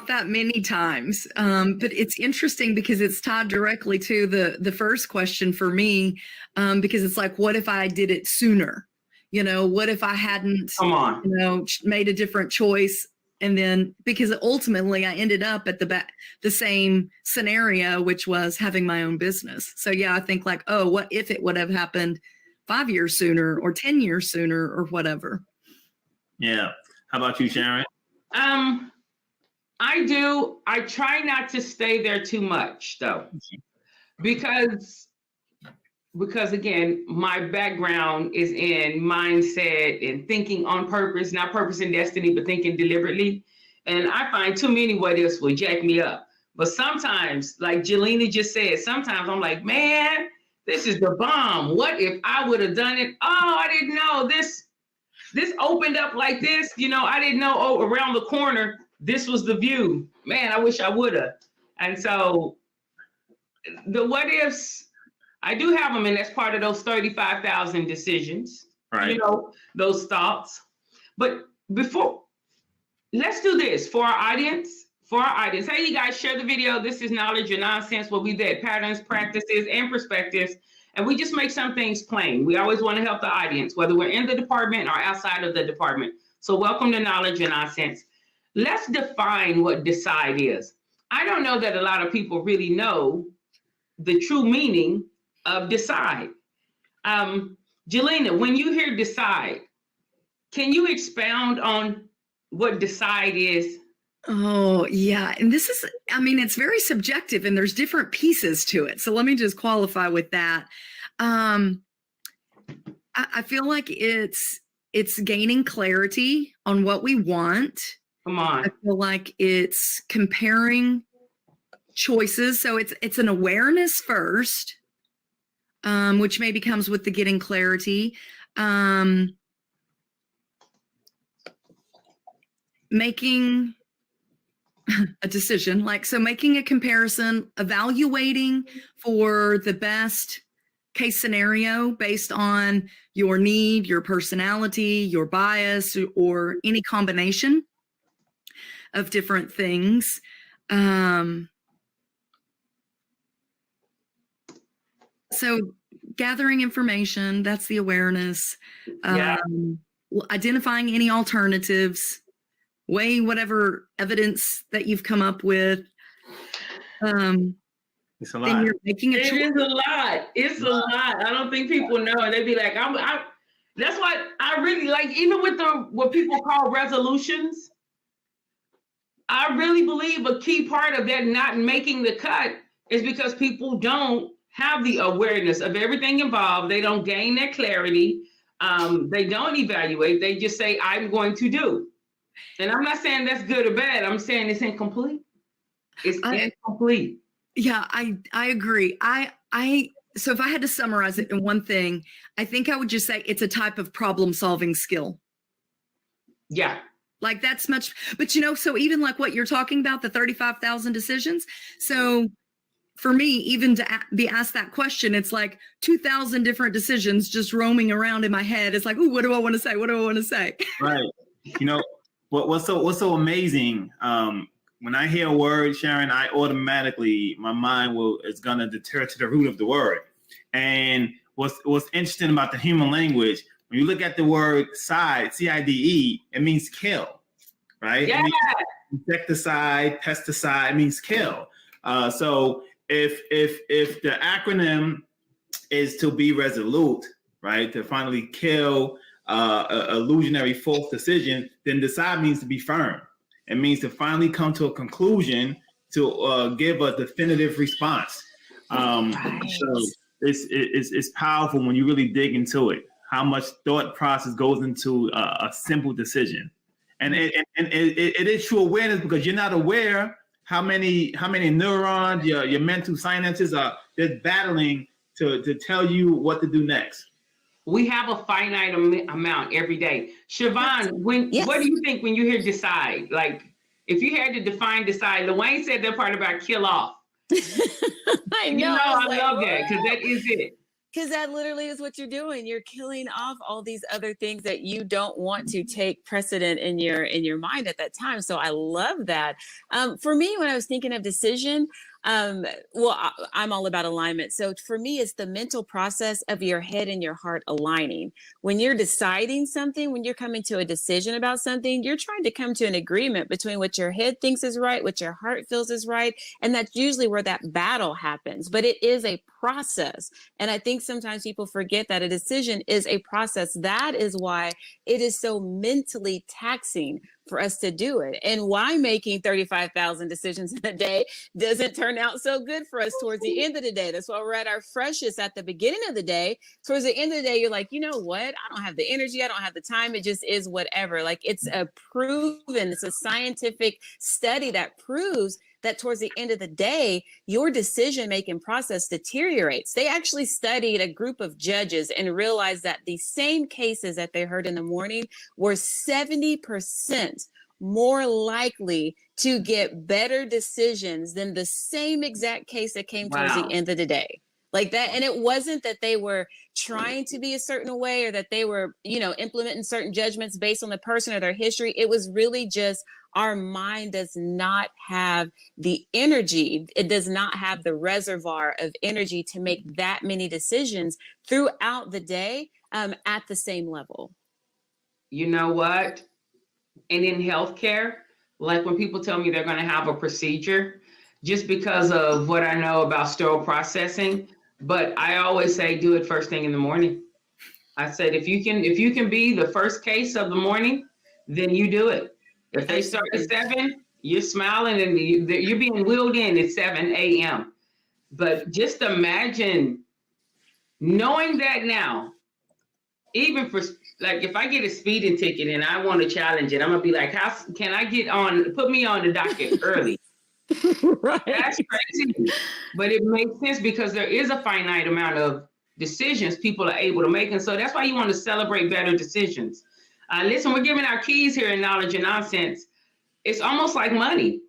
thought that many times. But it's interesting because it's tied directly to the first question for me, because it's like, what if I did it sooner? You know, what if I hadn't, made a different choice? And then because ultimately I ended up at the same scenario, which was having my own business. So yeah, I think like, oh, what if it would have happened 5 years sooner or 10 years sooner or whatever? Yeah. How about you, Sharon? I do. I try not to stay there too much though, because again, my background is in mindset and thinking on purpose, not purpose and destiny, but thinking deliberately. And I find too many what ifs will jack me up. But sometimes, like Jelena just said, sometimes I'm like, man, this is the bomb. What if I would have done it? Oh, I didn't know this opened up like this. You know, I didn't know, oh, around the corner, this was the view. Man, I wish I would have. And so the what ifs, I do have them, and that's part of those 35,000 decisions, right? You know, those thoughts. But let's do this for our audience. Hey, you guys, share the video. This is Knowledge or Nonsense, where we did patterns, practices, and perspectives. And we just make some things plain. We always want to help the audience, whether we're in the department or outside of the department. So welcome to Knowledge or Nonsense. Let's define what decide is. I don't know that a lot of people really know the true meaning of decide. Jelena, when you hear decide, can you expound on what decide is? Oh, yeah. And this is, I mean, it's very subjective and there's different pieces to it. So let me just qualify with that. I feel like it's gaining clarity on what we want. Come on. I feel like it's comparing choices. So it's an awareness first, which maybe comes with the getting clarity. Making a decision, making a comparison, evaluating for the best case scenario based on your need, your personality, your bias, or any combination of different things. So gathering information, that's the awareness. Identifying any alternatives, weigh whatever evidence that you've come up with. It's a lot. You're making a choice. It is a lot. It's a lot. I don't think people know. And they'd be like, that's why I really like, even with what people call resolutions, I really believe a key part of that not making the cut is because people don't have the awareness of everything involved. They don't gain that clarity. They don't evaluate. They just say, I'm going to do. And I'm not saying that's good or bad. I'm saying it's incomplete. It's incomplete. Yeah, I agree. So if I had to summarize it in one thing, I think I would just say it's a type of problem solving skill. Yeah. Like that's much, but so even like what you're talking about, the 35,000 decisions. So for me, even to be asked that question, it's like 2,000 different decisions just roaming around in my head. It's like, ooh, what do I want to say? What do I want to say? Right. What's so amazing? When I hear a word, Sharon, I automatically, my mind is gonna deter to the root of the word. And what's interesting about the human language, when you look at the word side, CIDE, it means kill, right? Yeah. It means insecticide, pesticide, it means kill. So if the acronym is to be resolute, right, to finally kill illusionary false decision, then decide means to be firm. It means to finally come to a conclusion, to give a definitive response. Right. So it's powerful when you really dig into it, how much thought process goes into a simple decision. And it is true awareness, because you're not aware how many neurons, your mental synapses are just battling to tell you what to do next. We have a finite amount every day. Siobhan, what do you think when you hear decide? Like, if you had to define decide, Lorraine said that part about kill off. I know. I love that, because that is it. Because that literally is what you're doing. You're killing off all these other things that you don't want to take precedent in your mind at that time. So I love that. For me, when I was thinking of decision, I'm all about alignment. So for me, it's the mental process of your head and your heart aligning. When you're deciding something, when you're coming to a decision about something, you're trying to come to an agreement between what your head thinks is right, what your heart feels is right. And that's usually where that battle happens. But it is a process. And I think sometimes people forget that a decision is a process. That is why it is so mentally taxing for us to do it, and why making 35,000 decisions in a day doesn't turn out so good for us towards the end of the day. That's why we're at our freshest at the beginning of the day. Towards the end of the day, you're like, you know what? I don't have the energy. I don't have the time. It just is whatever. Like, it's it's a scientific study that proves that towards the end of the day, your decision-making process deteriorates. They actually studied a group of judges and realized that the same cases that they heard in the morning were 70% more likely to get better decisions than the same exact case that came towards the end of the day. Like that. And it wasn't that they were trying to be a certain way or that they were, implementing certain judgments based on the person or their history. It was really just our mind does not have the energy. It does not have the reservoir of energy to make that many decisions throughout the day at the same level. You know what? And in healthcare, like when people tell me they're going to have a procedure, just because of what I know about sterile processing, but I always say do it first thing in the morning. I said if you can be the first case of the morning, then you do it. If they start at 7, you're smiling and you're being wheeled in at 7 a.m. But just imagine knowing that now, even for like, if I get a speeding ticket and I want to challenge it, I'm gonna be like, how can I put me on the docket early? Right. That's crazy. But it makes sense because there is a finite amount of decisions people are able to make. And so that's why you want to celebrate better decisions. Listen, we're giving our keys here in Knowledge and Nonsense. It's almost like money.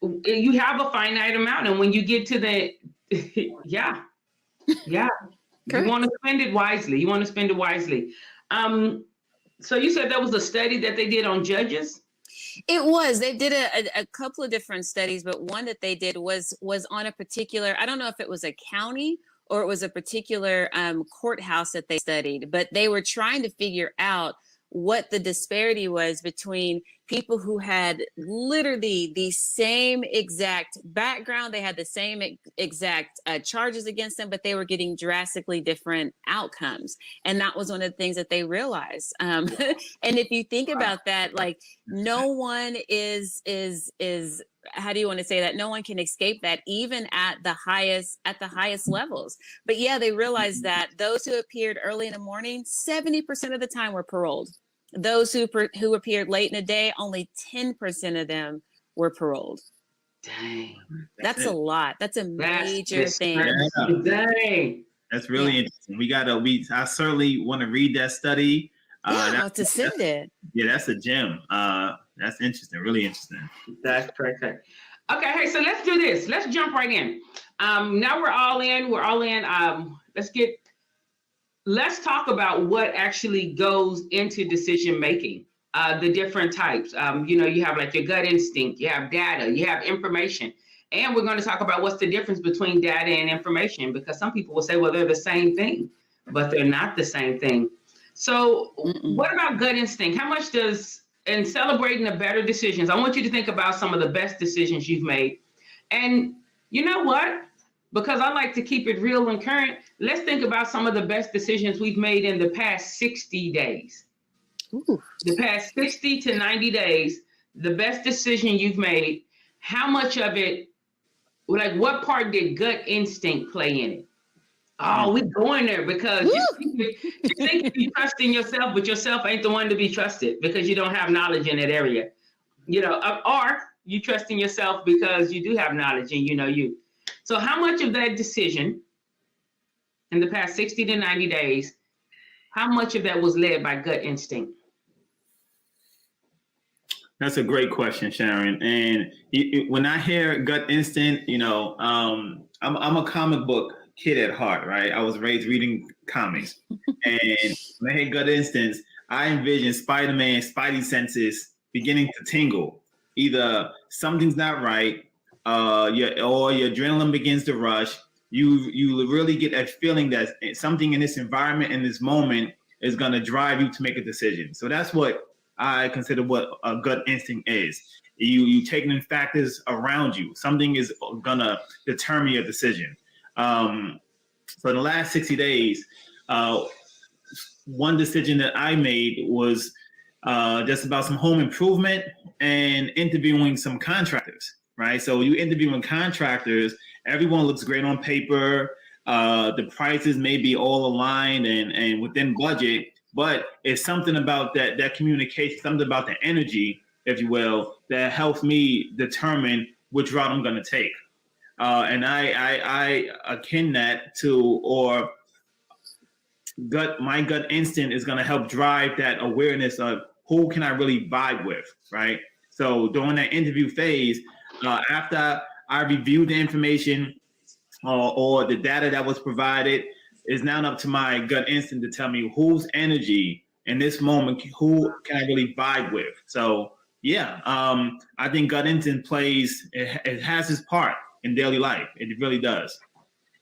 You have a finite amount. And when you get to the, yeah. You want to spend it wisely. So you said there was a study that they did on judges? It was. They did a couple of different studies, but one that they did was on a particular, I don't know if it was a county or it was a particular courthouse that they studied, but they were trying to figure out what the disparity was between people who had literally the same exact background. They had the same exact charges against them, but they were getting drastically different outcomes. And that was one of the things that they realized. And if you think about that, like no one is how do you want to say that? No one can escape that, even at the highest levels. But yeah, they realized that those who appeared early in the morning, 70% of the time were paroled. Those who appeared late in the day, only 10% of them were paroled. Dang. That's a lot. That's a major thing. Yeah. Dang. That's really interesting. I certainly want to read that study. To send it. Yeah, that's a gem. That's interesting. Really interesting. That's perfect. Okay, hey, so let's do this. Let's jump right in. Now we're all in. Let's talk about what actually goes into decision making. The different types. You have like your gut instinct, you have data, you have information. And we're going to talk about what's the difference between data and information, because some people will say, well, they're the same thing, but they're not the same thing. So what about gut instinct? How much in celebrating the better decisions, I want you to think about some of the best decisions you've made. And you know what? Because I like to keep it real and current, let's think about some of the best decisions we've made in the past 60 days. Ooh. The past 60 to 90 days, the best decision you've made, how much of it, like what part did gut instinct play in it? Oh, we're going there because you think you trust in yourself, but yourself ain't the one to be trusted because you don't have knowledge in that area. Or you trust in yourself because you do have knowledge and you know you. So how much of that decision in the past 60 to 90 days, how much of that was led by gut instinct? That's a great question, Sharon. And when I hear gut instinct, I'm a comic book kid at heart, right? I was raised reading comics, and when I had gut instincts, I envisioned Spider-Man Spidey senses beginning to tingle. Either something's not right, your adrenaline begins to rush. You really get that feeling that something in this environment, in this moment, is going to drive you to make a decision. So that's what I consider what a gut instinct is. You taking in factors around you. Something is going to determine your decision. So in the last 60 days, one decision that I made was just about some home improvement and interviewing some contractors, right? So you interviewing contractors, everyone looks great on paper. The prices may be all aligned and within budget, but it's something about that communication, something about the energy, if you will, that helps me determine which route I'm going to take. And I akin that to, or my gut instinct is going to help drive that awareness of who can I really vibe with, right? So during that interview phase, after I reviewed the information or the data that was provided, it's now up to my gut instinct to tell me whose energy in this moment, who can I really vibe with. So yeah, I think gut instinct it has its part in daily life. It really does.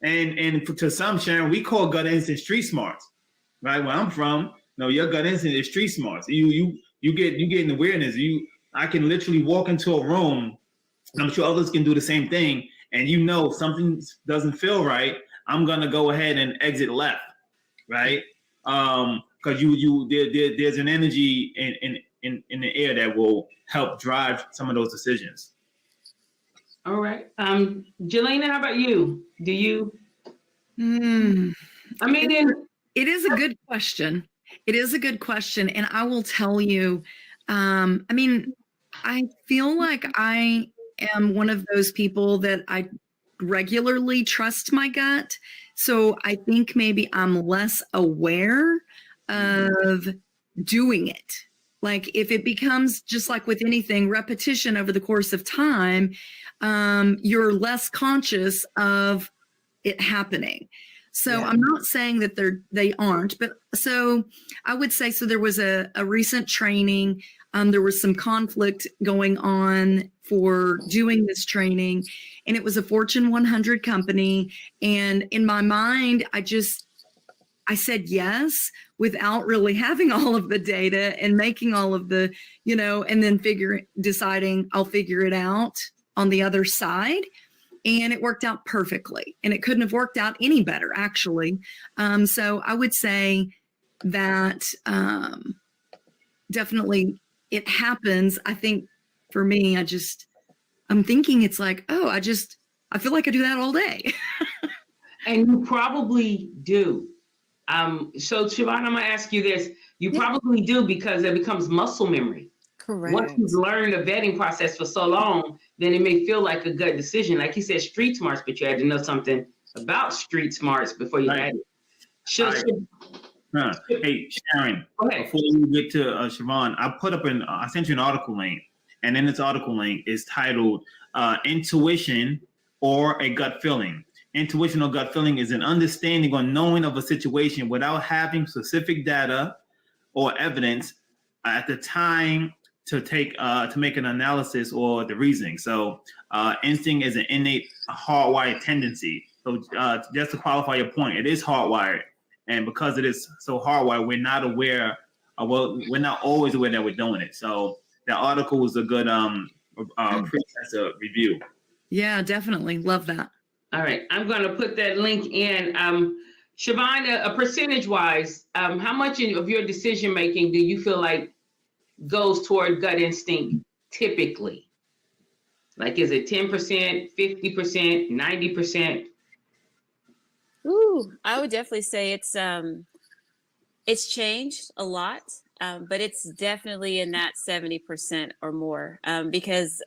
And to some, Sharon, we call gut instinct street smarts, right? Where I'm from, your gut instinct is street smarts. You get an awareness. I can literally walk into a room. I'm sure others can do the same thing. And something doesn't feel right. I'm gonna go ahead and exit left, right? Because there's an energy in the air that will help drive some of those decisions. All right. Jelena, how about you? Do you? I mean, it is a good question. It is a good question. And I will tell you, I feel like I am one of those people that I regularly trust my gut. So I think maybe I'm less aware of doing it. Like if it becomes just like with anything, repetition over the course of time, you're less conscious of it happening. So yeah. I'm not saying that they aren't, but so I would say, so there was a recent training. There was some conflict going on for doing this training, and it was a Fortune 100 company. And in my mind, I said yes without really having all of the data and making all of the, and then deciding I'll figure it out on the other side. And it worked out perfectly. And it couldn't have worked out any better, actually. So I would say that definitely it happens. I think for me, I'm thinking it's like, I feel like I do that all day. And you probably do. So Siobhan, I'm gonna ask you this. You probably do because it becomes muscle memory. Correct. Once you've learned the vetting process for so long, then it may feel like a gut decision. Like you said, street smarts, but you had to know something about street smarts before you had it. Hey, Sharon, before you get to Siobhan, I sent you an article link, and in this article link is titled Intuition or a Gut Feeling. Intuition or gut feeling is an understanding or knowing of a situation without having specific data or evidence at the time to make an analysis or the reasoning. So instinct is an innate hardwired tendency. So just to qualify your point, it is hardwired. And because it is so hardwired, we're not aware, we're not always aware that we're doing it. So that article was a good precursor review. Yeah, definitely. Love that. All right. I'm going to put that link in. Siobhan, percentage-wise, how much of your decision-making do you feel like goes toward gut instinct typically? Like, is it 10%, 50%, 90%? Ooh, I would definitely say it's changed a lot, but it's definitely in that 70% or more. Because,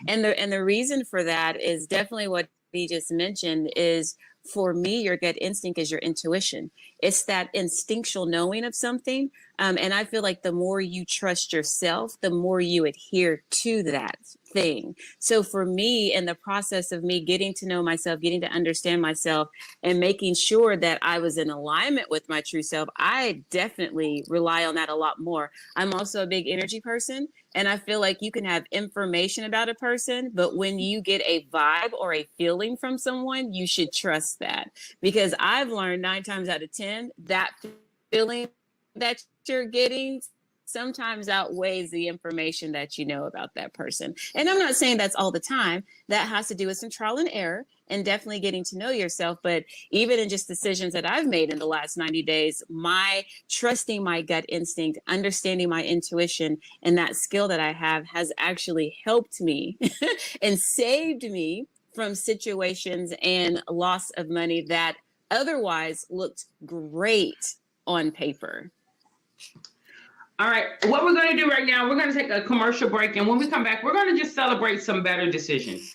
and the reason for that is definitely what he just mentioned is for me, your gut instinct is your intuition. It's that instinctual knowing of something. And I feel like the more you trust yourself, the more you adhere to that thing. So for me, in the process of me getting to know myself, getting to understand myself, and making sure that I was in alignment with my true self, I definitely rely on that a lot more. I'm also a big energy person. And I feel like you can have information about a person, but when you get a vibe or a feeling from someone, you should trust that. Because I've learned 9 times out of 10, that feeling that you're getting sometimes outweighs the information that you know about that person. And I'm not saying that's all the time. That has to do with some trial and error and definitely getting to know yourself. But even in just decisions that I've made in the last 90 days, my trusting my gut instinct, understanding my intuition, and that skill that I have has actually helped me and saved me from situations and loss of money that otherwise looked great on paper. All right, what we're going to do right now, we're going to take a commercial break. And when we come back, we're going to just celebrate some better decisions.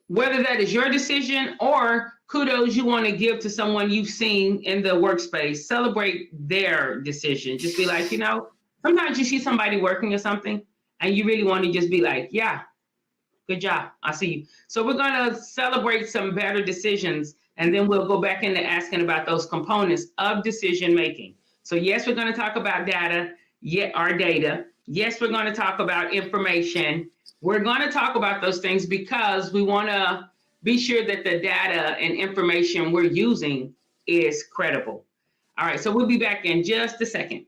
Whether that is your decision or kudos you want to give to someone you've seen in the workspace, celebrate their decision. Just be like, sometimes you see somebody working or something and you really want to just be like, yeah, good job. I see you. So we're going to celebrate some better decisions, and then we'll go back into asking about those components of decision making. So yes, we're going to talk about our data. Yes, we're going to talk about information. We're going to talk about those things because we want to be sure that the data and information we're using is credible. All right, so we'll be back in just a second.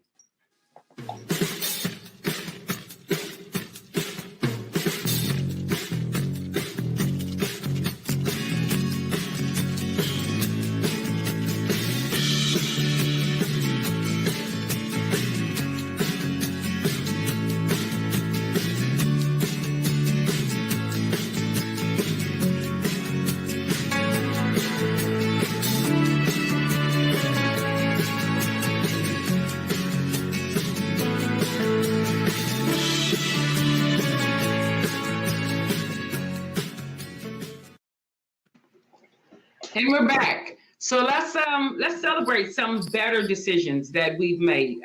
And we're back. So let's celebrate some better decisions that we've made.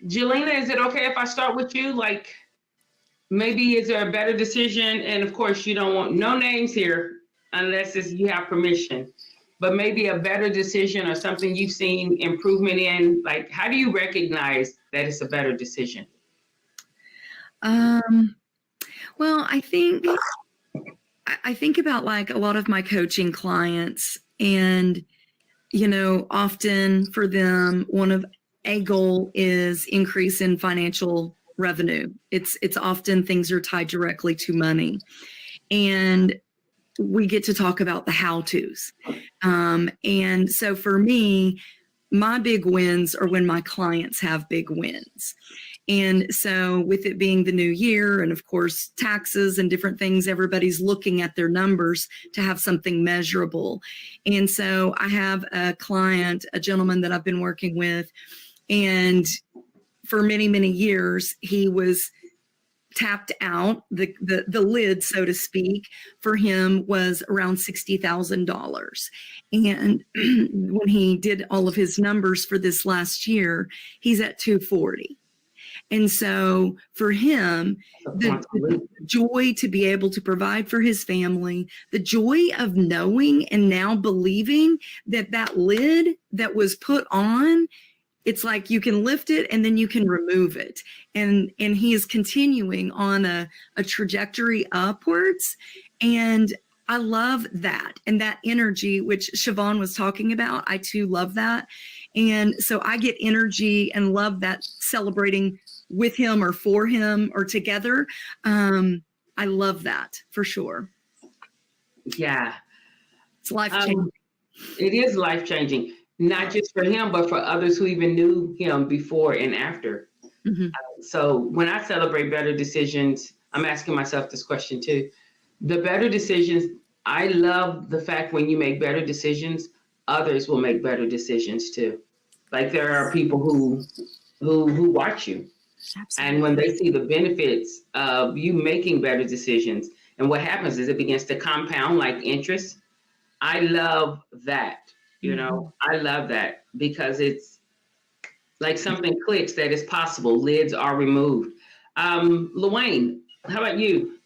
Jelena, is it okay if I start with you? Like, maybe is there a better decision? And of course, you don't want no names here unless you have permission. But maybe a better decision or something you've seen improvement in. Like, how do you recognize that it's a better decision? Well, I think about like a lot of my coaching clients, and often for them, one of a goal is increase in financial revenue. It's often things are tied directly to money, and we get to talk about the how-tos. And so for me, my big wins are when my clients have big wins. And so with it being the new year and of course taxes and different things, everybody's looking at their numbers to have something measurable. And so I have a client, a gentleman that I've been working with, and for many, many years, he was tapped out. The lid, so to speak, for him was around $60,000. And when he did all of his numbers for this last year, he's at 240. And so for him, the joy to be able to provide for his family, the joy of knowing and now believing that that lid that was put on, it's like you can lift it and then you can remove it. And he is continuing on a trajectory upwards. And I love that. And that energy, which Siobhan was talking about, I too love that. And so I get energy and love that, celebrating with him or for him or together. I love that for sure. Yeah. It's life-changing. It is life-changing, not just for him, but for others who even knew him before and after. Mm-hmm. So when I celebrate better decisions, I'm asking myself this question too. The better decisions, I love the fact when you make better decisions, others will make better decisions too. Like there are people who watch you. Absolutely. And when they see the benefits of you making better decisions, And what happens is it begins to compound like interest. I love that. You know, I love that because it's like something clicks that is possible. Lids are removed. Luane, how about you?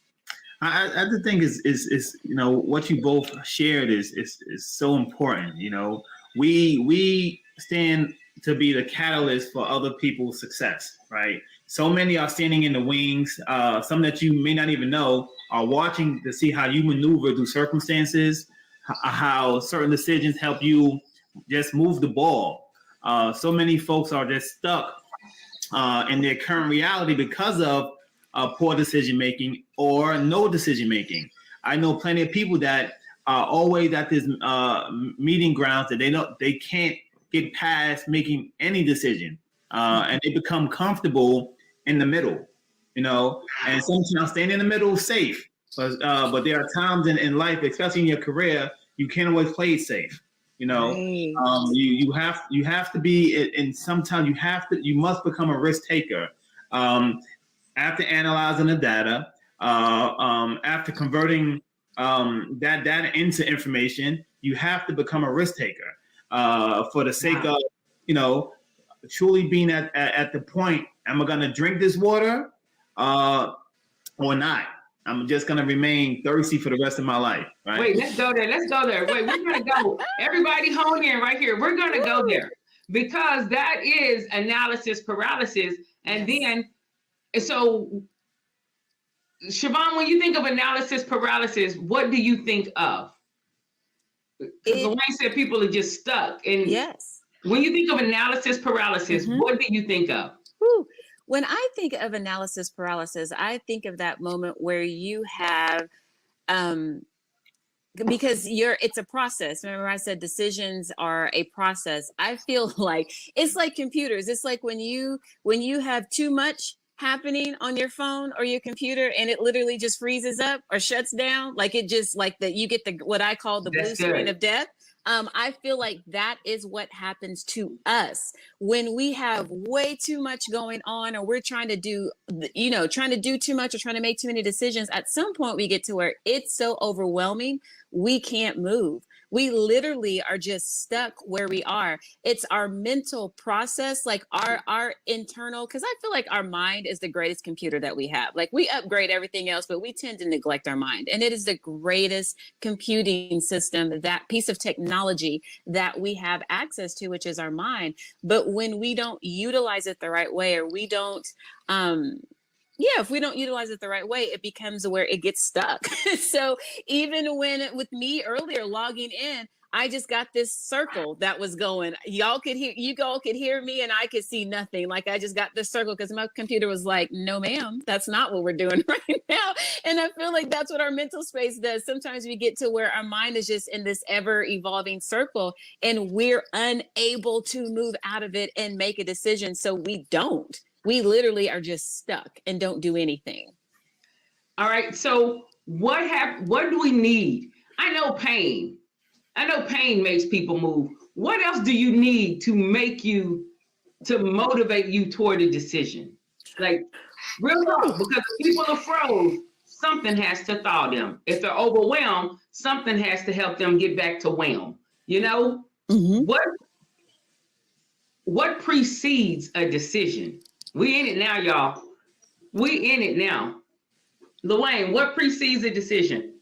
I think is you know what you both shared is so important. You know, we stand to be the catalyst for other people's success, right? So many are standing in the wings. Some that you may not even know are watching to see how you maneuver through circumstances, how certain decisions help you just move the ball. So many folks are just stuck in their current reality because of poor decision making or no decision making. I know plenty of people that are always at this meeting grounds that they can't get past making any decision, and they become comfortable in the middle, you know. And sometimes staying in the middle is safe, but there are times in life, especially in your career, you can't always play it safe. You know, Right. you have to be, and sometimes you must become a risk taker. After analyzing the data, after converting that data into information, you have to become a risk taker for the sake of, you know, truly being at the point, am I going to drink this water or not? I'm just going to remain thirsty for the rest of my life, right? Wait, let's go there. Let's go there. Wait, we're going to go. Everybody hone in right here. We're going to go there because that is analysis paralysis. And then, so Siobhan, when you think of analysis paralysis, what do you think of? Luane said people are just stuck. And yes. When you think of analysis paralysis, what do you think of? Whew. When I think of analysis paralysis, I think of that moment where you have, because it's a process. Remember I said decisions are a process. I feel like it's like computers. It's like when you have too much happening on your phone or your computer and it literally just freezes up or shuts down, like it just like that you get the what I call the blue screen of death. I feel like that is what happens to us when we have way too much going on, or we're trying to do too much or trying to make too many decisions. At some point we get to where it's so overwhelming, we can't move. We literally are just stuck where we are. It's our mental process, like our internal, because I feel like our mind is the greatest computer that we have. Like we upgrade everything else, but we tend to neglect our mind. And it is the greatest computing system, that piece of technology that we have access to, which is our mind. But when we don't utilize it the right way, or we don't, if we don't utilize it the right way, it becomes where it gets stuck. So even with me earlier logging in, I just got this circle that was going. You all could hear me and I could see nothing. Like I just got this circle because my computer was like, no, ma'am, that's not what we're doing right now. And I feel like that's what our mental space does. Sometimes we get to where our mind is just in this ever evolving circle and we're unable to move out of it and make a decision. So we don't. We literally are just stuck and don't do anything. All right. So what do we need? I know pain makes people move. What else do you need to motivate you toward a decision? Like real talk, because if people are froze, something has to thaw them. If they're overwhelmed, something has to help them get back to whelm. You know, what precedes a decision? We in it now, y'all. We in it now. Luane, what precedes a decision?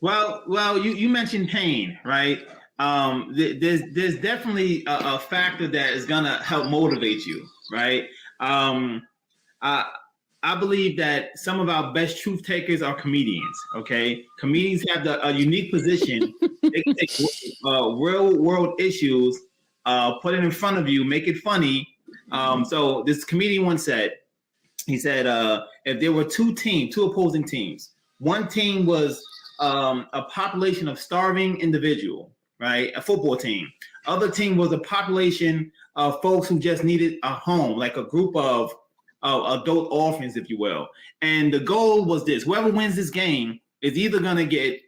Well, you mentioned pain, right? There's definitely a factor that is gonna help motivate you, right? I believe that some of our best truth takers are comedians. Okay, comedians have a unique position. They can take real world issues, put it in front of you, make it funny. So this comedian once said, he said, if there were two opposing teams, one team was a population of starving individual, right? A football team. Other team was a population of folks who just needed a home, like a group of adult orphans, if you will. And the goal was this: whoever wins this game is either going to get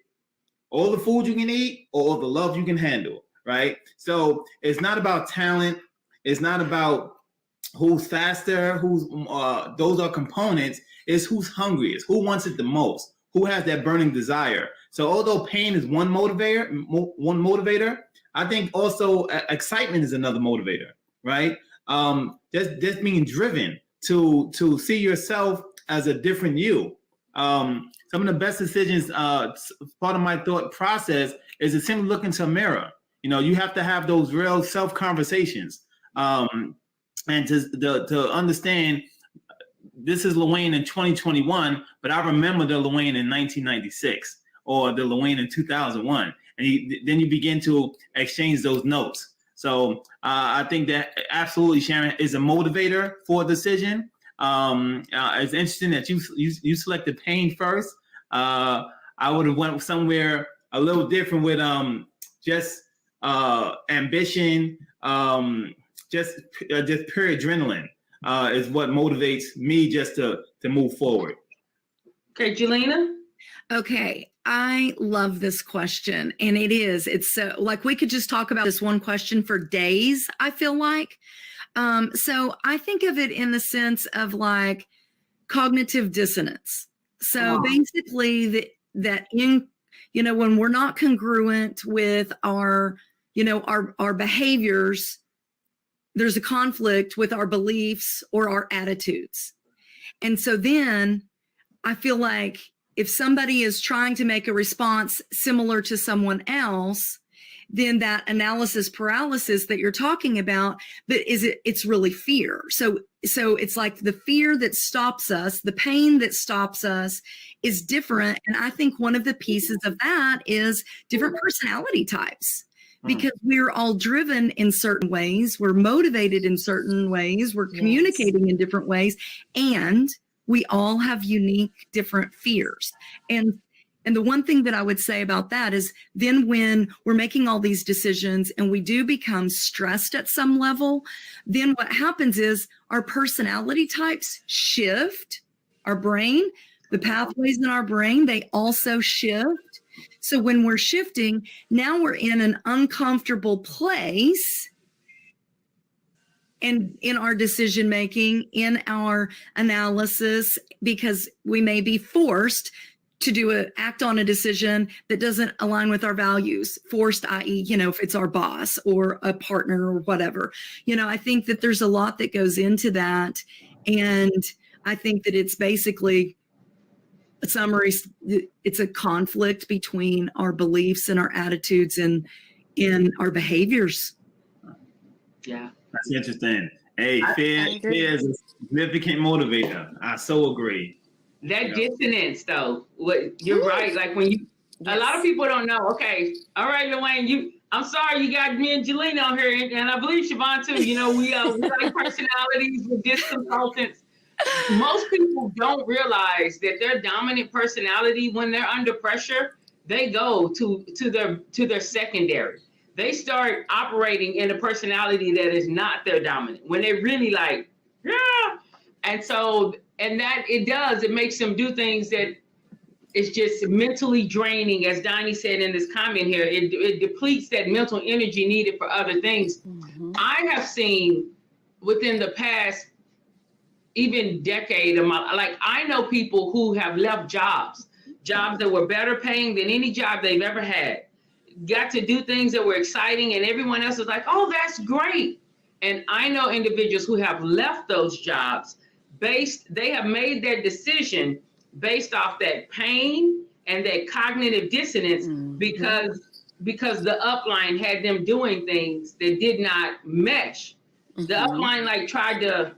all the food you can eat or all the love you can handle, right? So it's not about talent. It's not about who's faster, those are components. It's who's hungriest, who wants it the most, who has that burning desire. So although pain is one motivator, I think also excitement is another motivator, right? Just being driven to see yourself as a different you. Some of the best decisions, part of my thought process is to simply look into a mirror. You have to have those real self conversations, and to understand this is Luane in 2021, but I remember the Luane in 1996 or the Luane in 2001, and then you begin to exchange those notes. So I think that absolutely, Sharon, is a motivator for a decision. It's interesting that you selected pain first. I would have went somewhere a little different with just ambition, just pure adrenaline is what motivates me just to move forward. Okay, Jelena. Okay, I love this question, and it's so like we could just talk about this one question for days, I feel like. So I think of it in the sense of like cognitive dissonance. So basically that in, when we're not congruent with our behaviors, there's a conflict with our beliefs or our attitudes. And so then I feel like if somebody is trying to make a response similar to someone else, then that analysis paralysis that you're talking about, but it's really fear. So it's like the fear that stops us, the pain that stops us is different. And I think one of the pieces of that is different personality types, because we're all driven in certain ways. We're motivated in certain ways. We're communicating in different ways. And we all have unique different fears. And the one thing that I would say about that is then when we're making all these decisions and we do become stressed at some level, then what happens is our personality types shift, our brain, the pathways in our brain, they also shift. So when we're shifting, now we're in an uncomfortable place and in our decision making, in our analysis, because we may be forced to act on a decision that doesn't align with our values. Forced, i.e., if it's our boss or a partner or whatever. I think that there's a lot that goes into that. And I think that it's basically a summary. It's a conflict between our beliefs and our attitudes and in our behaviors. Yeah. That's interesting. Hey, fear is a significant motivator. I so agree. That dissonance, though, you're right. Like when a lot of people don't know. Okay, all right, Luane, I'm sorry you got me and Jelena on here, and I believe Siobhan too. We like personalities with disc consultants. Most people don't realize that their dominant personality, when they're under pressure, they go to their secondary. They start operating in a personality that is not their dominant when they're really like, yeah. And that it makes them do things that is just mentally draining. As Donnie said in this comment here, it depletes that mental energy needed for other things. Mm-hmm. I have seen within the past even decade of my life, I know people who have left jobs that were better paying than any job they've ever had, got to do things that were exciting, and everyone else was like, oh, that's great. And I know individuals who have left those jobs they have made their decision based off that pain and that cognitive dissonance, because the upline had them doing things that did not mesh. The upline tried to,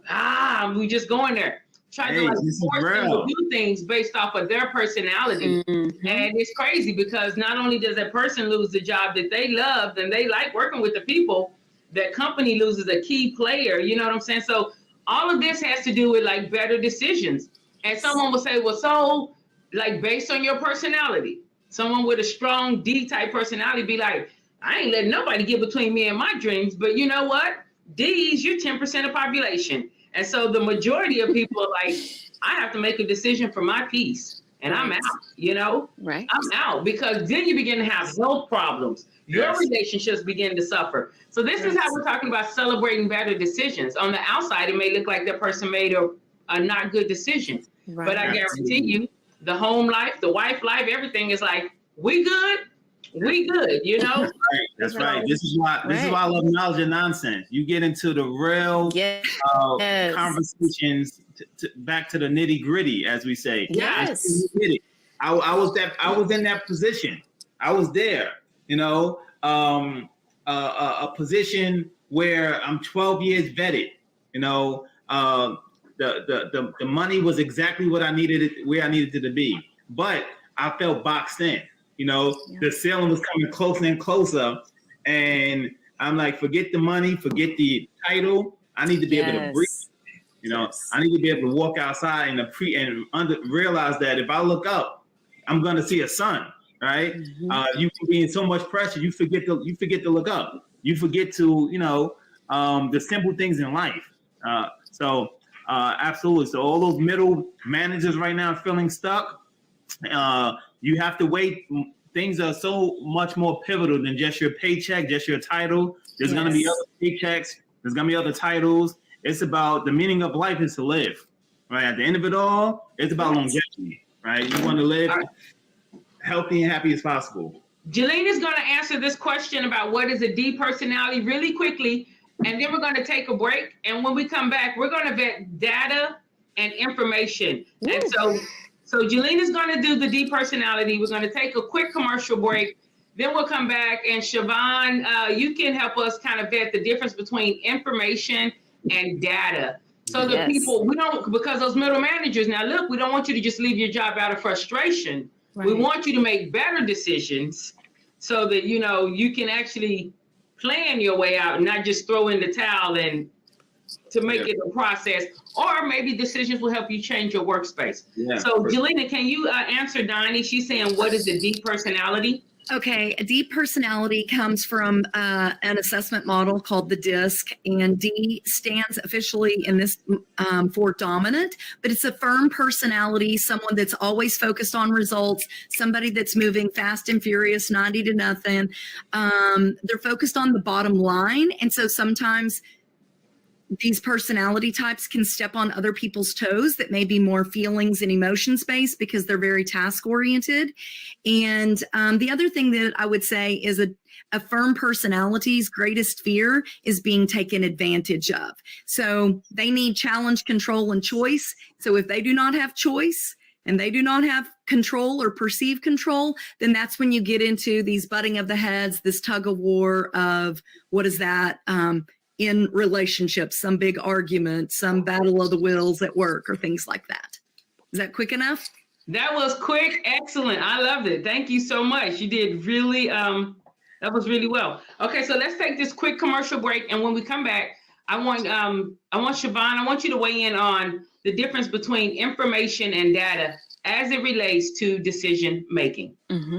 we just going there. Tried to force them to do things based off of their personality. And it's crazy because not only does that person lose the job that they loved and they like working with the people, that company loses a key player. You know what I'm saying? So all of this has to do with better decisions. And someone will say, well, so based on your personality, someone with a strong D-type personality be like, I ain't letting nobody get between me and my dreams. But you know what? D's, you're 10% of population. And so the majority of people are like, I have to make a decision for my peace. And I'm out, Right. I'm out, because then you begin to have health problems. Your relationships begin to suffer. So this is how we're talking about celebrating better decisions. On the outside, it may look like that person made a not good decision. Right. But I guarantee you, the home life, the wife life, everything is like, we good, you know? That's right. This is why I love Knowledge and Nonsense. You get into the real conversations, back to the nitty gritty, as we say. Yes. I was in that position. I was there, you know, a position where I'm 12 years vetted, you know, the money was exactly what I needed it, where I needed it to be, but I felt boxed in. You know, the ceiling was coming closer and closer, and I'm like, forget the money, forget the title. I need to be able to breathe. You know, I need to be able to walk outside and realize that if I look up, I'm gonna see a sun. Right? Mm-hmm. You can be in so much pressure, you forget to look up. You forget to, you know, the simple things in life. Absolutely. So all those middle managers right now feeling stuck. You have to wait. Things are so much more pivotal than just your paycheck, just your title. There's going to be other paychecks. There's going to be other titles. It's about the meaning of life is to live, right? At the end of it all, it's about longevity, right? You want to live healthy and happy as possible. Jelena is going to answer this question about what is a D personality really quickly, and then we're going to take a break. And when we come back, we're going to vet data and information. Woo. And so Jelena's going to do the D personality. We're going to take a quick commercial break. Then we'll come back, and Siobhan, you can help us kind of vet the difference between information and data. So the people, because those middle managers, now look, we don't want you to just leave your job out of frustration. Right. We want you to make better decisions so that, you know, you can actually plan your way out and not just throw in the towel and to make it a process, or maybe decisions will help you change your workspace. Yeah. So Jelena, can you answer Donnie? She's saying, what is the D personality? Okay, a D personality comes from an assessment model called the DISC, and D stands officially in this for dominant, but it's a firm personality, someone that's always focused on results, somebody that's moving fast and furious, 90 to nothing. They're focused on the bottom line, and so sometimes these personality types can step on other people's toes that may be more feelings and emotions based because they're very task oriented. And the other thing that I would say is a firm personality's greatest fear is being taken advantage of. So they need challenge, control, and choice. So if they do not have choice and they do not have control or perceive control, then that's when you get into these butting of the heads, this tug of war of what is that? In relationships, some big argument, some battle of the wills at work or things like that. Is that quick enough? That was quick. Excellent. I loved it. Thank you so much. You did really, that was really well. Okay, so let's take this quick commercial break. And when we come back, I want Siobhan, I want you to weigh in on the difference between information and data as it relates to decision making. Mm-hmm.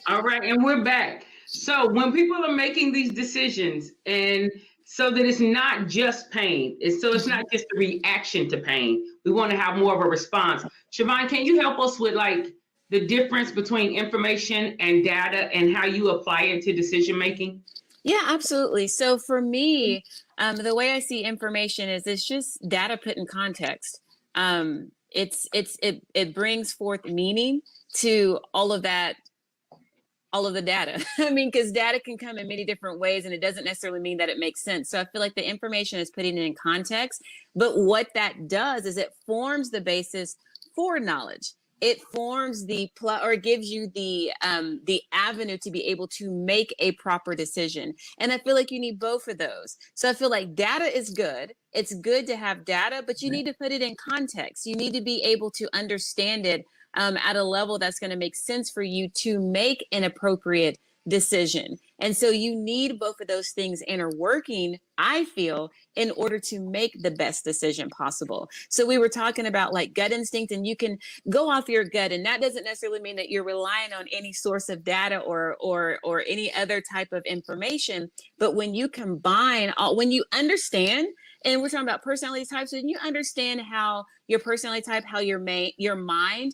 All right, and we're back. So when people are making these decisions, and so that it's not just pain, it's not just a reaction to pain. We want to have more of a response. Siobhan, can you help us with like the difference between information and data and how you apply it to decision making? Yeah, absolutely. So for me, the way I see information is it's just data put in context. It brings forth meaning to all of that. All of the data. I mean, because data can come in many different ways and it doesn't necessarily mean that it makes sense. So I feel like the information is putting it in context, but what that does is it forms the basis for knowledge. It forms or it gives you the avenue to be able to make a proper decision. And I feel like you need both of those. So I feel like data is good. It's good to have data, but you need to put it in context. You need to be able to understand it at a level that's going to make sense for you to make an appropriate decision. And so you need both of those things interworking, I feel, in order to make the best decision possible. So we were talking about like gut instinct, and you can go off your gut, and that doesn't necessarily mean that you're relying on any source of data or any other type of information. But when you combine when you understand, and we're talking about personality types, when you understand how your personality type, how your mind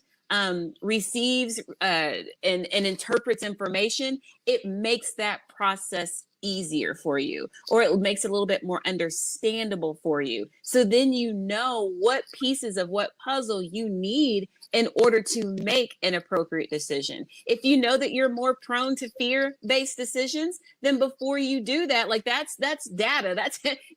receives and interprets information, it makes that process easier for you, or it makes it a little bit more understandable for you. So then you know what pieces of what puzzle you need in order to make an appropriate decision. If you know that you're more prone to fear-based decisions, then before you do that, like that's data.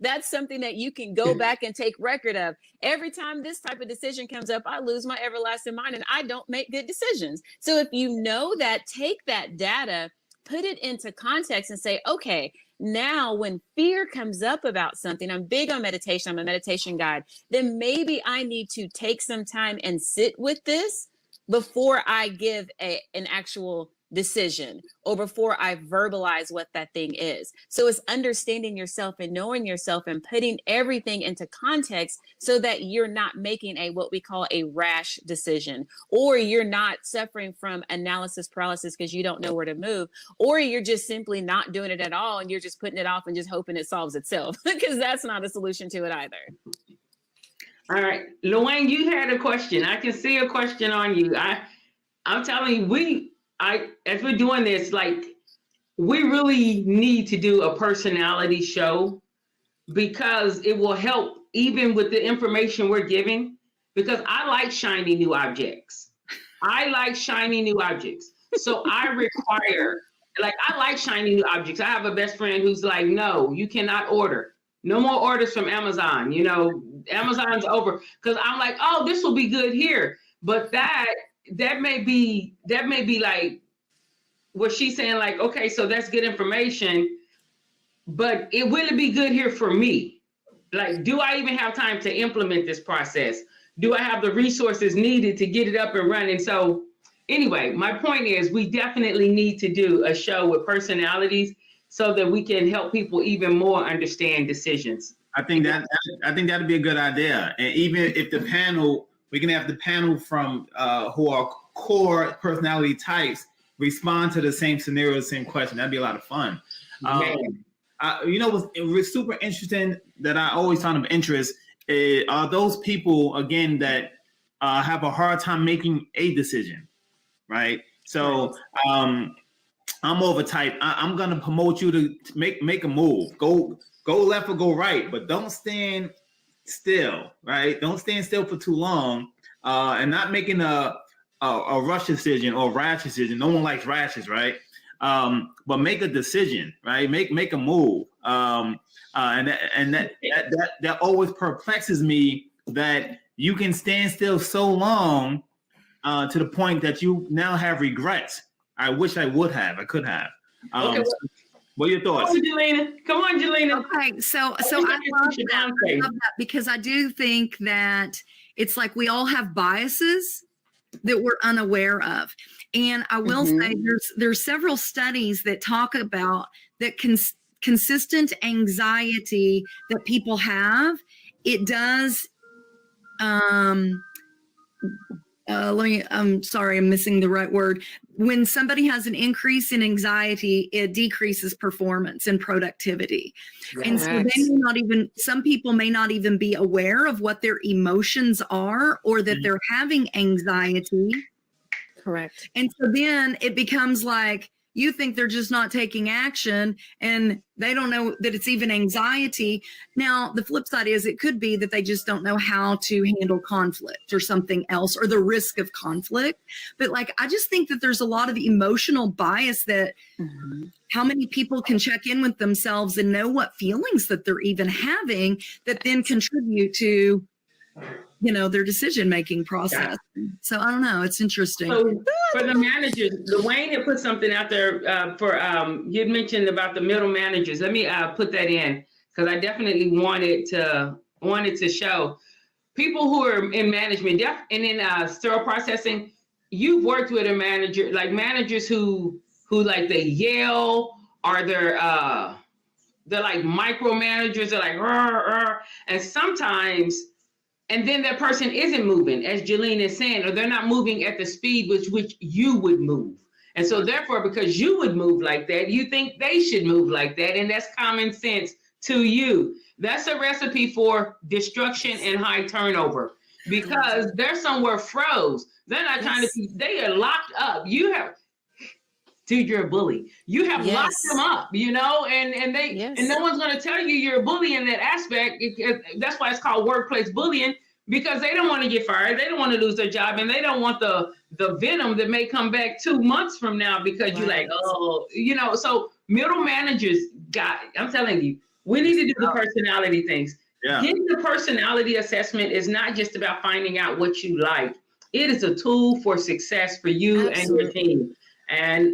That's something that you can go back and take record of. Every time this type of decision comes up, I lose my everlasting mind and I don't make good decisions. So if you know that, take that data, put it into context and say, okay, now when fear comes up about something, I'm big on meditation, I'm a meditation guide, then maybe I need to take some time and sit with this before I give an actual decision or before I verbalize what that thing is. So it's understanding yourself and knowing yourself and putting everything into context so that you're not making what we call a rash decision, or you're not suffering from analysis paralysis because you don't know where to move, or you're just simply not doing it at all and you're just putting it off and just hoping it solves itself, because that's not a solution to it either. All right, Luann, you had a question. I can see a question on you. I'm telling you, as we're doing this, like, we really need to do a personality show, because it will help even with the information we're giving, because I like shiny new objects. So I require, I like shiny new objects. I have a best friend who's like, no, you cannot order. No more orders from Amazon. Amazon's over. Because I'm like, oh, this will be good here. But that may be like what she's saying, like, okay, so that's good information, but will it be good here for me? Like, do I even have time to implement this process? Do I have the resources needed to get it up and running? So anyway, my point is we definitely need to do a show with personalities so that we can help people even more understand decisions. I think that'd be a good idea. And even if we can have the panel from who are core personality types respond to the same scenario, the same question. That'd be a lot of fun. What's super interesting that I always found of interest are those people, again, that have a hard time making a decision, right? So I'm more of a type. I'm gonna promote you to make a move. Go left or go right, but don't stand still, right? Don't stand still for too long, and not making a rush decision or rash decision. No one likes rashes, right? But make a decision, right? Make a move. And that always perplexes me, that you can stand still so long to the point that you now have regrets. I wish I could have. Okay. What are your thoughts? Come on, Jelena. Okay, so I love that because I do think that it's like we all have biases that we're unaware of. And I will say there's several studies that talk about that consistent anxiety that people have. It does, I'm sorry, I'm missing the right word. When somebody has an increase in anxiety, it decreases performance and productivity. Yes. And so some people may not even be aware of what their emotions are, or that they're having anxiety. Correct. And so then it becomes like, you think they're just not taking action and they don't know that it's even anxiety. Now, the flip side is it could be that they just don't know how to handle conflict or something else, or the risk of conflict. But I just think that there's a lot of emotional bias that how many people can check in with themselves and know what feelings that they're even having that then contribute to their decision-making process. Yeah. So I don't know. It's interesting. So for the managers, Wayne had put something out there you'd mentioned about the middle managers. Let me put that in, because I definitely wanted to show people who are in management and in sterile processing. You've worked with a manager, like managers who who like they yell, or they're like micromanagers. They're like, and sometimes, and then that person isn't moving, as Jelene is saying, or they're not moving at the speed which you would move. And so therefore, because you would move like that, you think they should move like that. And that's common sense to you. That's a recipe for destruction and high turnover, because they're somewhere froze. They're not trying to, they are locked up. You have, dude, you're a bully. You have locked them up, you know, and no one's going to tell you you're a bully in that aspect. That's why it's called workplace bullying, because they don't want to get fired. They don't want to lose their job, and they don't want the venom that may come back 2 months from now because you're like, oh, you know. So middle managers, I'm telling you, we need to do the personality things. Yeah. Getting the personality assessment is not just about finding out what you like. It is a tool for success for you and your team. And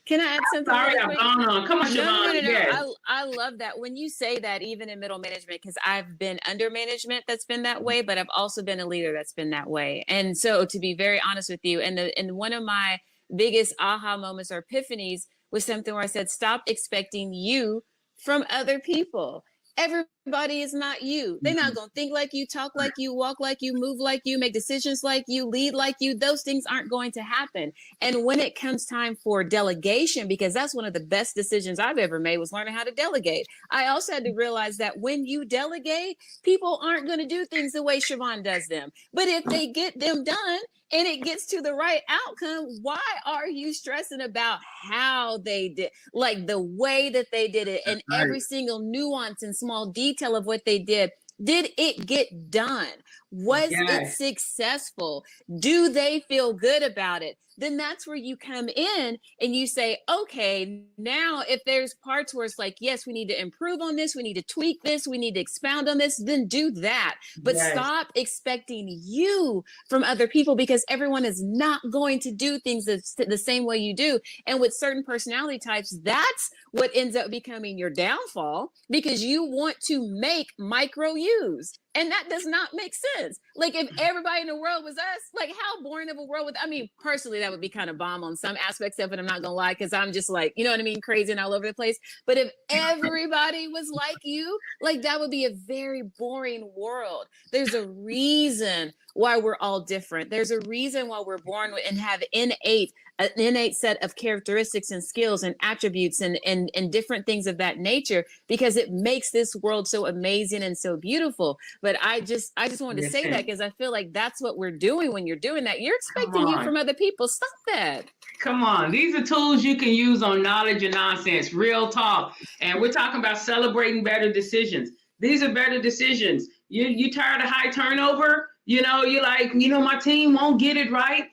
Can I add something? Sorry, I've gone on. Come on, Siobhan. Yes. I love that when you say that, even in middle management, because I've been under management that's been that way, but I've also been a leader that's been that way. And so, to be very honest with you, and one of my biggest aha moments or epiphanies was something where I said, stop expecting you from other people. Everybody is not you. They're not going to think like you, talk like you, walk like you, move like you, make decisions like you, lead like you. Those things aren't going to happen. And when it comes time for delegation, because that's one of the best decisions I've ever made, was learning how to delegate. I also had to realize that when you delegate, people aren't going to do things the way Siobhan does them. But if they get them done and it gets to the right outcome, why are you stressing about how they did, like the way that they did it, and every single nuance and small detail of what they did? Did it get done? Was it successful? Do they feel good about it? Then that's where you come in and you say, okay, now if there's parts where it's like, yes, we need to improve on this, we need to tweak this, we need to expound on this, then do that. But stop expecting you from other people, because everyone is not going to do things the same way you do. And with certain personality types, that's what ends up becoming your downfall, because you want to make micro yous. And that does not make sense. Like, if everybody in the world was us, like, how boring of a world would, I mean, personally, that would be kind of bomb on some aspects of it. I'm not gonna lie, because I'm just like, you know what I mean, crazy and all over the place. But if everybody was like you, like, that would be a very boring world. There's a reason why we're all different. There's a reason why we're born and have an innate set of characteristics and skills and attributes and different things of that nature, because it makes this world so amazing and so beautiful. But I just wanted to say that, because I feel like that's what we're doing when you're doing that. You're expecting you from other people. Stop that. Come on. These are tools you can use on knowledge and nonsense, real talk. And we're talking about celebrating better decisions. These are better decisions. You tired of high turnover? You know, you're like, you know, my team won't get it right.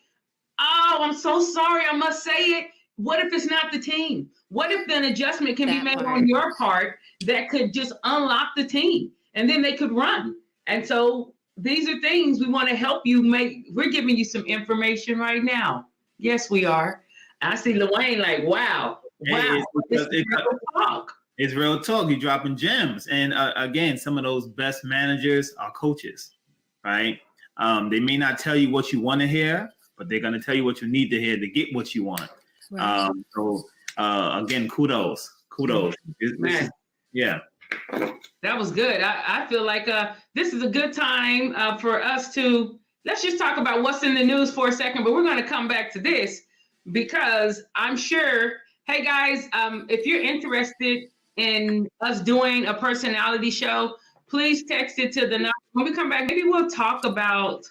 Oh, I'm so sorry, I must say it. What if it's not the team? What if an adjustment can be made on your part that could just unlock the team, and then they could run? And so these are things we want to help you make. We're giving you some information right now. Yes, we are. I see Luane like, wow. It's real talk. You're dropping gems. And again, some of those best managers are coaches, right? They may not tell you what you want to hear, but they're going to tell you what you need to hear to get what you want. Right. Again, kudos. Yeah. That was good. I feel like this is a good time for us to, let's just talk about what's in the news for a second, but we're going to come back to this, because I'm sure, hey guys, if you're interested in us doing a personality show, please text it to the number. When we come back, maybe we'll talk about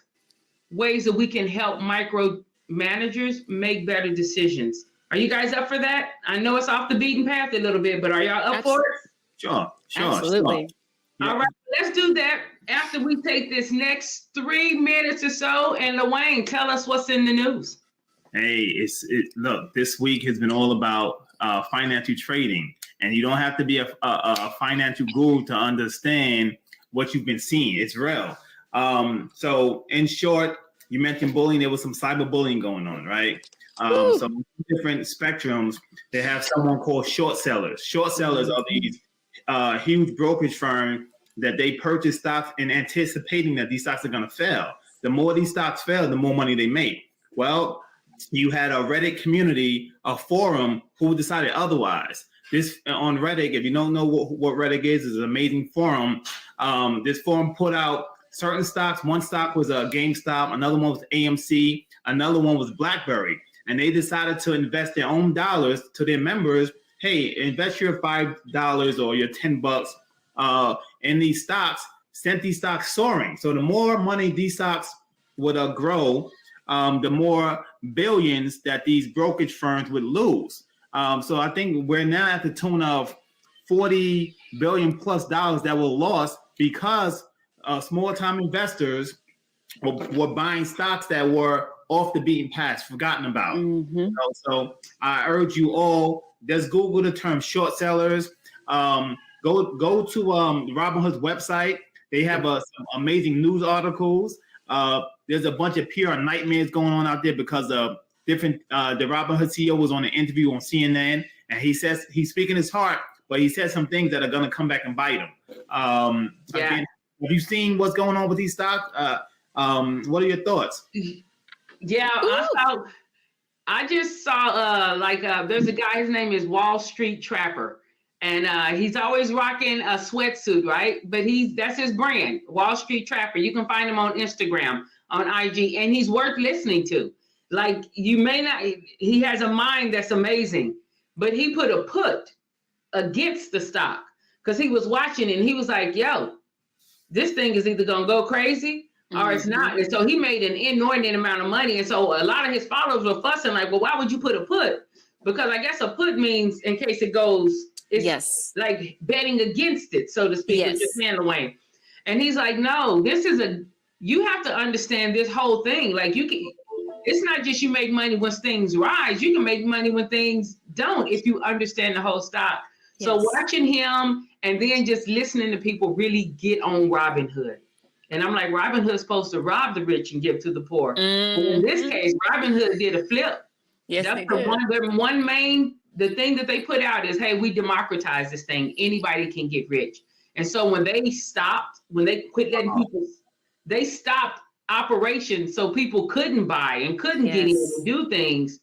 ways that we can help micro managers make better decisions. Are you guys up for that? I know it's off the beaten path a little bit, but are y'all up for it? Sure. Absolutely. Sure. All right, let's do that after we take this next 3 minutes or so. And Luane, tell us what's in the news. Hey, look, this week has been all about financial trading, and you don't have to be a financial guru to understand what you've been seeing. It's real. So in short, you mentioned bullying. There was some cyberbullying going on, right? So different spectrums. They have someone called short sellers. Short sellers are these huge brokerage firms that they purchase stocks in anticipating that these stocks are going to fail. The more these stocks fail, the more money they make. Well, you had a Reddit community, a forum, who decided otherwise. This on Reddit, if you don't know what Reddit is an amazing forum. This forum put out certain stocks. One stock was GameStop, another one was AMC, another one was BlackBerry. And they decided to invest their own dollars to their members. Hey, invest your $5 or your $10 in these stocks, sent these stocks soaring. So the more money these stocks would grow, the more billions that these brokerage firms would lose. So I think we're now at the tune of $40 billion plus that were lost because small time investors were buying stocks that were off the beaten path, forgotten about. Mm-hmm. So I urge you all, just Google the term short sellers. Go to Robinhood's website. They have some amazing news articles. There's a bunch of PR nightmares going on out there because of different. The Robinhood CEO was on an interview on CNN, and he says he's speaking his heart, but he said some things that are going to come back and bite him. Again, have you seen what's going on with these stocks? What are your thoughts? Yeah, I just saw there's a guy, his name is Wall Street Trapper, and he's always rocking a sweatsuit, right? But that's his brand, Wall Street Trapper. You can find him on Instagram, on IG, and he's worth listening to. Like, you may not, he has a mind that's amazing, but he put a put against the stock because he was watching it and he was like, yo, this thing is either gonna go crazy or it's not. And so he made an inordinate amount of money. And so a lot of his followers were fussing like, well, why would you put a put? Because I guess a put means in case it goes, it's like betting against it, so to speak, in Japan away. And he's like, no, you have to understand this whole thing. Like, it's not just you make money when things rise, you can make money when things don't, if you understand the whole stock. Yes. So watching him and then just listening to people really get on Robinhood. And I'm like, Robinhood's supposed to rob the rich and give to the poor. Mm-hmm. In this case, Robinhood did a flip. Yes, that's they did. The thing that they put out is, hey, we democratize this thing. Anybody can get rich. And so when they quit letting people, they stopped operations so people couldn't buy and couldn't get in and do things.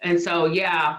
And so, man.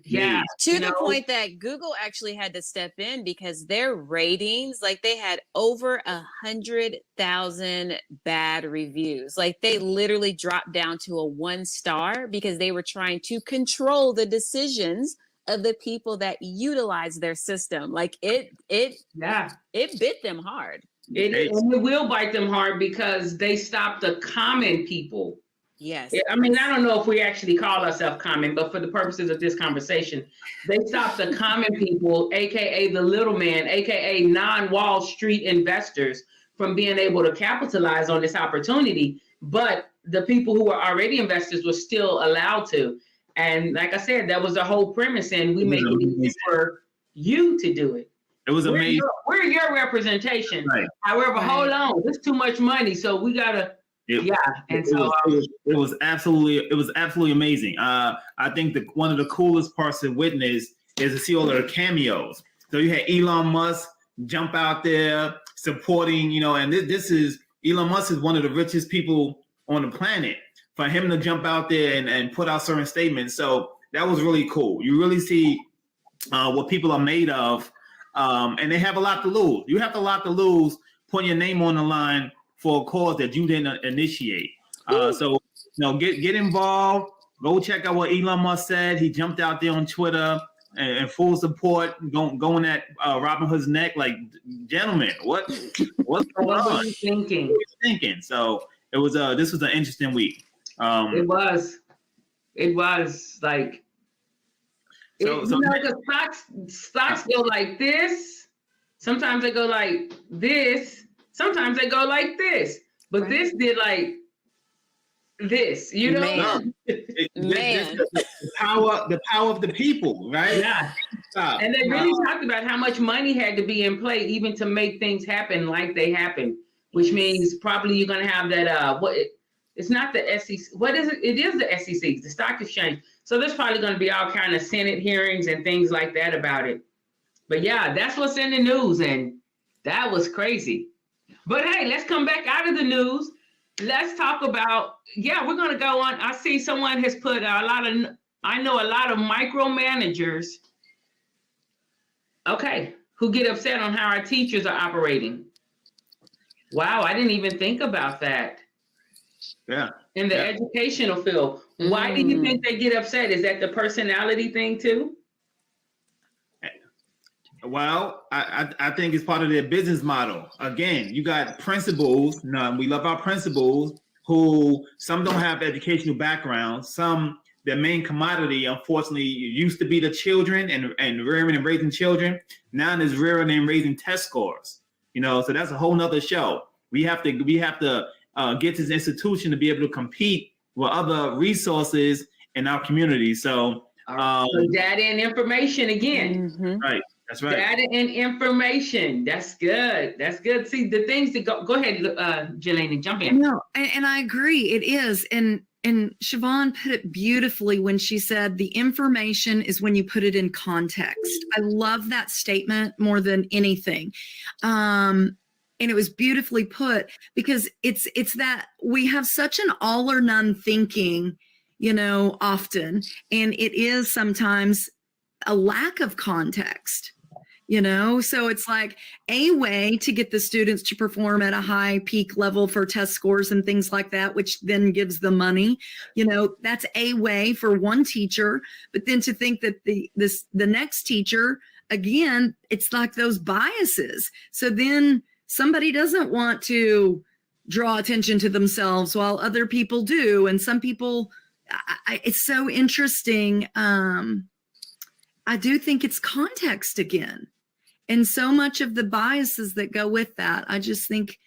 Yeah. To the point that Google actually had to step in because their ratings, like, they had over 100,000 bad reviews. Like, they literally dropped down to a 1 star because they were trying to control the decisions of the people that utilize their system. Like, it bit them hard. It will bite them hard because they stopped the common people. Yes. I mean, I don't know if we actually call ourselves common, but for the purposes of this conversation, they stopped the common people, AKA the little man, AKA non-Wall Street investors, from being able to capitalize on this opportunity. But the people who were already investors were still allowed to. And like I said, that was the whole premise, and we make it easy for you to do it. It was amazing. We're your representation. Right. However, hold on, there's too much money, so we gotta. It was absolutely amazing. I think one of the coolest parts to witness is to see all of the cameos. So you had Elon Musk jump out there supporting, and this is Elon Musk is one of the richest people on the planet. For him to jump out there and put out certain statements, so that was really cool. You really see what people are made of, and they have a lot to lose. You have a lot to lose putting your name on the line for a cause that you didn't initiate. So get involved. Go check out what Elon Musk said. He jumped out there on Twitter and full support, going at Robinhood's neck. Like, gentlemen, what's going on? What are you thinking? What are you thinking? So it was. This was an interesting week. It was like. The stocks go like this. Sometimes they go like this. Sometimes they go like this, but this did like this, Man. The power of the people, right? Yeah. And they really talked about how much money had to be in play even to make things happen like they happen, which means probably you're going to have that, it's not the SEC. What is it? It is the SEC, the stock exchange. So there's probably going to be all kind of Senate hearings and things like that about it. But yeah, that's what's in the news. And that was crazy. But hey, let's come back out of the news let's talk about, we're going to go on. I see someone has put I know a lot of micromanagers, who get upset on how our teachers are operating. Wow, I didn't even think about that. Yeah. In the educational field. Why do you think they get upset? Is that the personality thing too? Well, I think it's part of their business model. Again, you got principals. We love our principals who some don't have educational background. Some, their main commodity, unfortunately, used to be the children and rearing and raising children. Now it's rearing and raising test scores. So that's a whole nother show. We have to get this institution to be able to compete with other resources in our community. So data and information again. Right. That's right. Data and information. That's good. That's good. See, the things that go ahead, Jelena, jump in. No, and I agree. It is. And Siobhan put it beautifully when she said the information is when you put it in context. I love that statement more than anything. And it was beautifully put because it's that we have such an all or none thinking, often, and it is sometimes a lack of context, so it's like a way to get the students to perform at a high peak level for test scores and things like that, which then gives them money. That's a way for one teacher, but then to think that the next teacher, again, it's like those biases. So then somebody doesn't want to draw attention to themselves while other people do. And some people, it's so interesting. I do think it's context again. And so much of the biases that go with that, I just think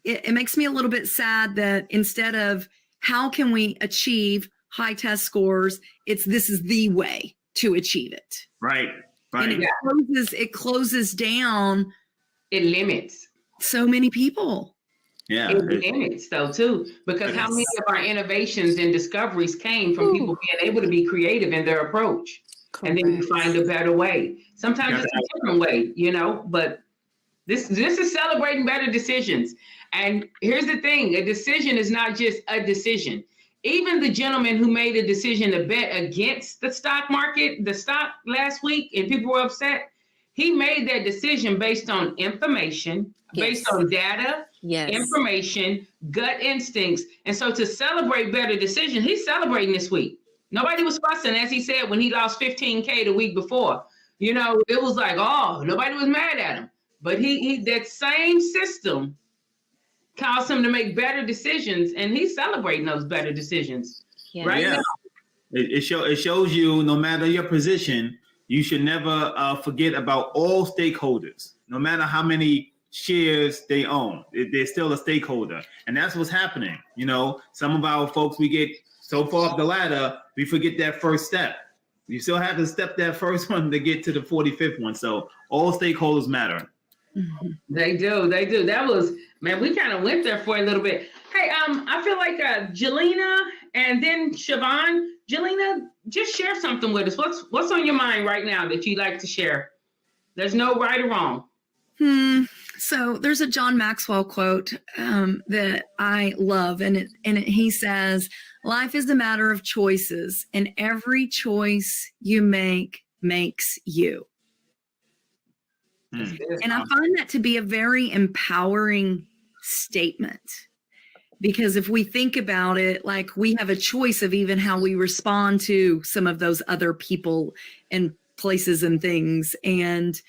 it makes me a little bit sad that instead of how can we achieve high test scores, this is the way to achieve it. Right. And it closes down. It limits so many people. Yeah. It limits though too, because how many of our innovations and discoveries came from people being able to be creative in their approach. Correct. And then you find a better way. Sometimes it's a different way, but this is celebrating better decisions. And here's the thing, a decision is not just a decision. Even the gentleman who made a decision to bet against the stock market, the stock last week, and people were upset, he made that decision based on information, based on data, information, gut instincts. And so to celebrate better decisions, he's celebrating this week. Nobody was fussing, as he said, when he lost 15K the week before. It was like, nobody was mad at him. But he that same system caused him to make better decisions, and he's celebrating those better decisions right now. It shows you, no matter your position, you should never forget about all stakeholders, no matter how many shares they own. They're still a stakeholder. And that's what's happening. Some of our folks, we get so far up the ladder, we forget that first step. You still have to step that first one to get to the 45th one. So all stakeholders matter. They do. That was, man, we kind of went there for a little bit. Hey, I feel like Jelena and then Siobhan. Jelena, just share something with us. What's on your mind right now that you'd like to share? There's no right or wrong. So there's a John Maxwell quote that I love, and he says, "Life is a matter of choices, and every choice you make makes you." And I find that to be a very empowering statement, because if we think about it, like, we have a choice of even how we respond to some of those other people and places and things. And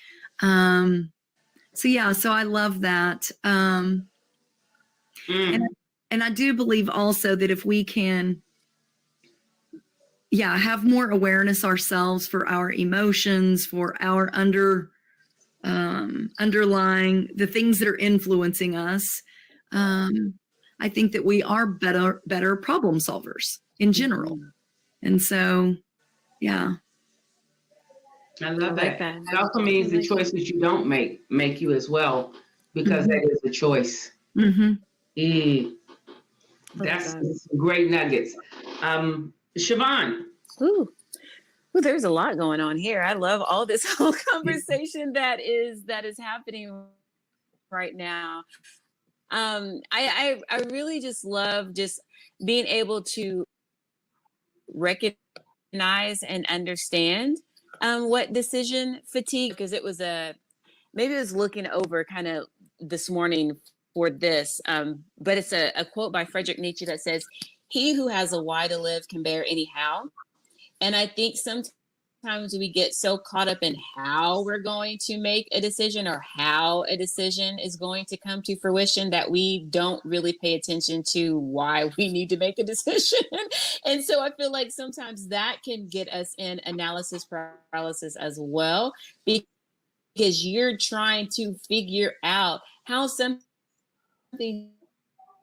so I love that. And I do believe also that if we can, have more awareness ourselves for our emotions, for our underlying the things that are influencing us, I think that we are better problem solvers in general. And so, I love that. It also means the choices you don't make you as well, because that is a choice. That's great nuggets. Siobhan. Ooh, there's a lot going on here. I love all this whole conversation that is happening right now. I really just love just being able to recognize and understand what decision fatigue, because it was maybe I was looking over kind of this morning for this, but it's a quote by Friedrich Nietzsche that says, "He who has a why to live can bear any how." And I think sometimes we get so caught up in how we're going to make a decision or how a decision is going to come to fruition that we don't really pay attention to why we need to make a decision. And so I feel like sometimes that can get us in analysis paralysis as well, because you're trying to figure out how something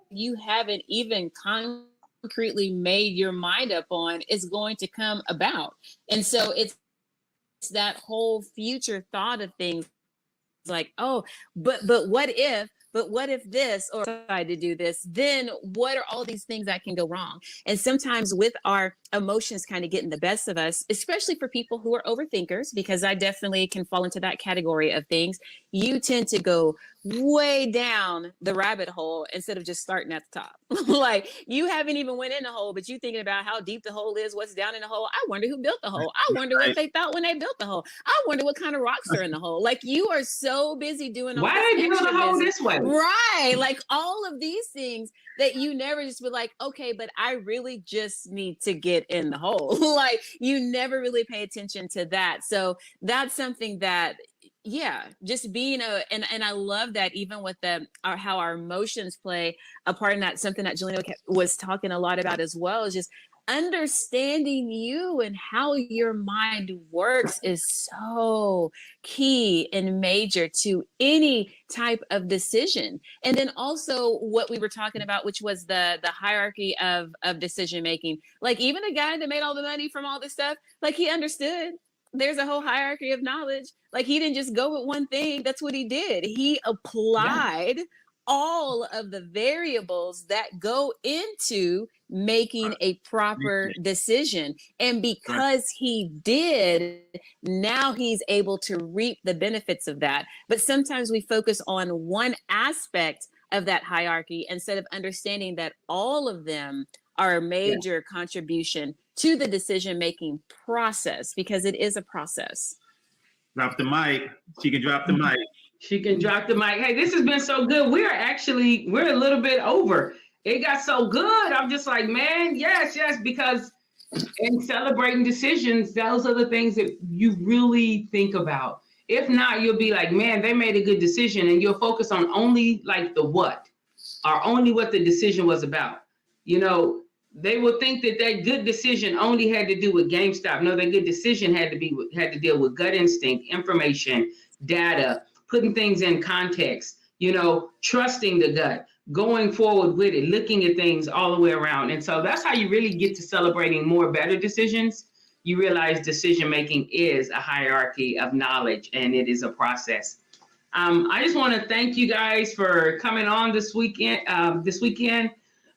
you haven't even concretely made your mind up on is going to come about. And so it's that whole future thought of things like, oh, but what if this, or decide to do this, then what are all these things that can go wrong? And sometimes with our emotions kind of getting the best of us, especially for people who are overthinkers, because I definitely can fall into that category of things, you tend to go way down the rabbit hole instead of just starting at the top. Like you haven't even went in the hole, but you thinking about how deep the hole is, what's down in the hole. I wonder who built the hole. I wonder what they thought when they built the hole. I wonder what kind of rocks are in the hole. Like you are so busy doing all why they build the hole this way? Right. Like all of these things that you never just be like, okay, but I really just need to get in the hole. Like you never really pay attention to that. So that's something that, yeah, just being and I love that even with how our emotions play a part in that. Something that Jelena was talking a lot about as well is just understanding you and how your mind works is so key and major to any type of decision. And then also what we were talking about, which was the hierarchy of decision making. Like even a guy that made all the money from all this stuff, like he understood there's a whole hierarchy of knowledge. Like he didn't just go with one thing. That's what he did. He applied all of the variables that go into making a proper decision. And because he did, now he's able to reap the benefits of that. But sometimes we focus on one aspect of that hierarchy instead of understanding that all of them are a major contribution to the decision-making process, because it is a process. Drop the mic. She can drop the mic. She can drop the mic. Hey, this has been so good. We're a little bit over. It got so good. I'm just like, man, yes, because in celebrating decisions, those are the things that you really think about. If not, you'll be like, man, they made a good decision, and you'll focus on only like the what, or only what the decision was about. You know, they will think that good decision only had to do with GameStop. No, that good decision had to deal with gut instinct, information, data, putting things in context, you know, trusting the gut, going forward with it, looking at things all the way around. And so that's how you really get to celebrating more better decisions. You realize decision making is a hierarchy of knowledge, and it is a process. I just want to thank you guys for coming on this weekend.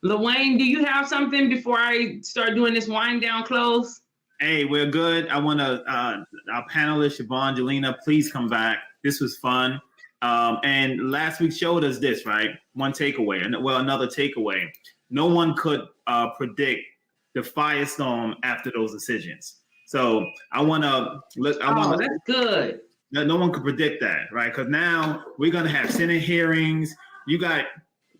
LaWayne, do you have something before I start doing this wind down close? Hey, we're good. I want to, our panelists, Siobhan, Jelena, please come back. This was fun. And last week showed us this, right? One takeaway, another takeaway. No one could predict the firestorm after those decisions. So I want to that's good. No one could predict that, right? Because now we're going to have Senate hearings. You got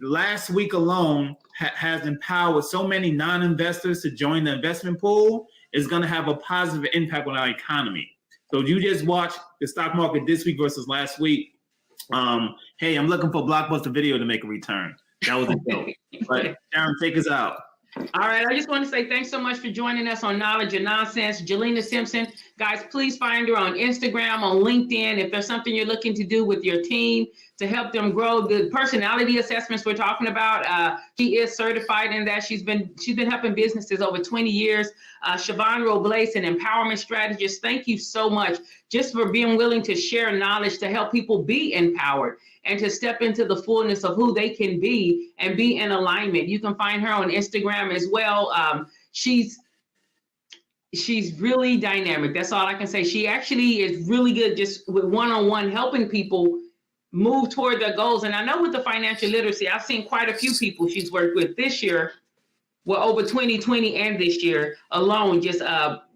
last week alone has empowered so many non-investors to join the investment pool. Is going to have a positive impact on our economy. So you just watch the stock market this week versus last week. Hey, I'm looking for Blockbuster Video to make a return. That was a joke. But Sharon, take us out. All right. I just want to say thanks so much for joining us on Knowledge and Nonsense. Jelena Simpson, guys, please find her on Instagram, on LinkedIn. If there's something you're looking to do with your team to help them grow, the personality assessments we're talking about, she is certified in that. She's been helping businesses over 20 years. Siobhan Robles, an empowerment strategist. Thank you so much just for being willing to share knowledge to help people be empowered and to step into the fullness of who they can be and be in alignment. You can find her on Instagram as well. She's really dynamic. That's all I can say. She actually is really good just with one-on-one helping people move toward their goals. And I know with the financial literacy, I've seen quite a few people she's worked with this year, well, over 2020 and this year alone, just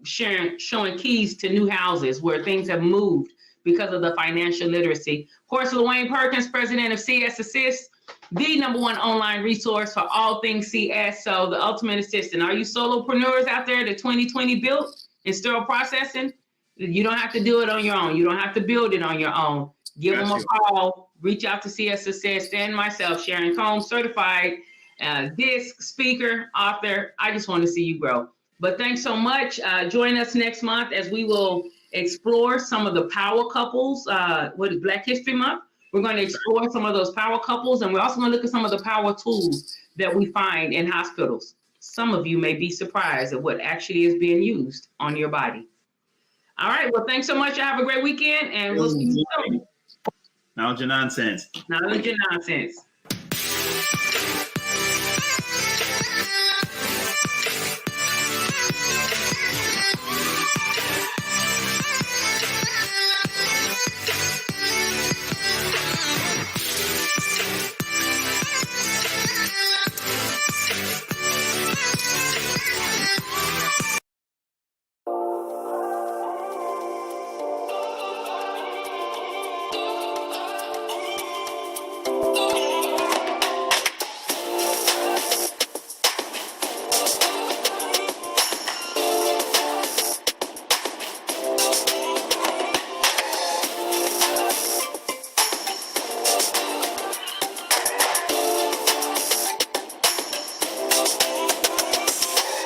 showing keys to new houses where things have moved because of the financial literacy. Of course, LaWayne Perkins, president of CS Assist, the #1 online resource for all things CS. So the ultimate assistant. Are you solopreneurs out there that 2020 built in sterile processing? You don't have to do it on your own. You don't have to build it on your own. Give them a call. Reach out to CS Assist and myself, Sharon Combs, certified disc speaker, author. I just want to see you grow. But thanks so much. Join us next month as we will explore some of the power couples. What is Black History Month? We're going to explore some of those power couples, and we're also going to look at some of the power tools that we find in hospitals. Some of you may be surprised at what actually is being used on your body. All right. Well, thanks so much. Have a great weekend, and we'll see you soon. Knowledge and nonsense. Knowledge and nonsense.